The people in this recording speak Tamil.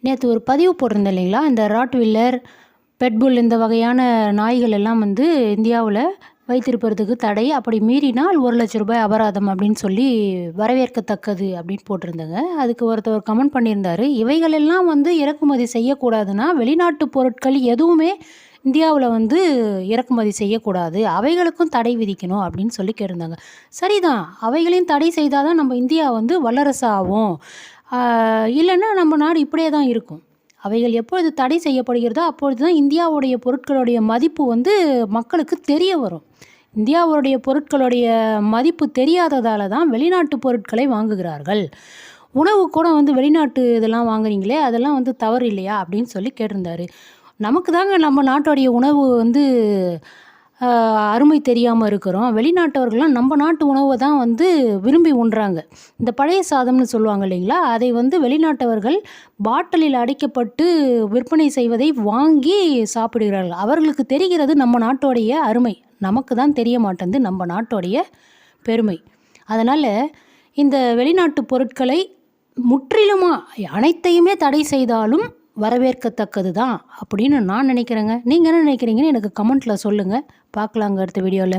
நேற்று ஒரு பதிவு போட்டிருந்தேன் இல்லைங்களா, இந்த ராட்வில்லர், பெட்புல் இந்த வகையான நாய்கள் எல்லாம் வந்து இந்தியாவில் வைத்திருப்பதற்கு தடை, அப்படி மீறினால் ரூ. 1,00,000 அபராதம் அப்படின்னு சொல்லி வரவேற்கத்தக்கது அப்படின்னு போட்டிருந்தேங்க. அதுக்கு ஒருத்தவர் கமெண்ட் பண்ணியிருந்தாரு, இவைகளெல்லாம் வந்து இறக்குமதி செய்யக்கூடாதுன்னா வெளிநாட்டு பொருட்கள் எதுவுமே இந்தியாவில் வந்து இறக்குமதி செய்யக்கூடாது, அவைகளுக்கும் தடை விதிக்கணும் அப்படின்னு சொல்லி கேட்டிருந்தாங்க. சரிதான், அவைகளையும் தடை செய்தால் தான் நம்ம இந்தியா வந்து வல்லரசு ஆகும், இல்லைன்னா நம்ம நாடு இப்படியே தான் இருக்கும். அவைகள் எப்பொழுது தடை செய்யப்படுகிறதோ அப்பொழுது தான் இந்தியாவுடைய பொருட்களுடைய மதிப்பு வந்து மக்களுக்கு தெரிய வரும். இந்தியாவுடைய பொருட்களுடைய மதிப்பு தெரியாததால தான் வெளிநாட்டு பொருட்களை வாங்குகிறார்கள். உணவு கூட வந்து வெளிநாட்டு இதெல்லாம் வாங்குறீங்களே, அதெல்லாம் வந்து தவறு இல்லையா அப்படின்னு சொல்லி கேட்டிருந்தாரு. நமக்கு தாங்க நம்ம நாட்டுடைய உணவு வந்து அருமை தெரியாமல் இருக்கிறோம். வெளிநாட்டவர்கள்லாம் நம்ம நாட்டு உணவை தான் வந்து விரும்பி உண்றாங்க. இந்த பழைய சாதம்னு சொல்லுவாங்க இல்லைங்களா, அதை வந்து வெளிநாட்டவர்கள் பாட்டிலில் அடைக்கப்பட்டு விற்பனை செய்வதை வாங்கி சாப்பிடுகிறார்கள். அவர்களுக்கு தெரிகிறது நம்ம நாட்டோடைய அருமை, நமக்கு தான் தெரிய மாட்டேங்குது நம்ம நாட்டோடைய பெருமை. அதனால் இந்த வெளிநாட்டு பொருட்களை முற்றிலுமாக அனைத்தையுமே தடை செய்தாலும் வரவேற்கத்தக்கது தான் அப்படின்னு நான் நினைக்கிறேங்க. நீங்கள் என்ன நினைக்கிறீங்கன்னு எனக்கு கமெண்ட்டில் சொல்லுங்கள். பார்க்கலாங்க அடுத்த வீடியோவில்.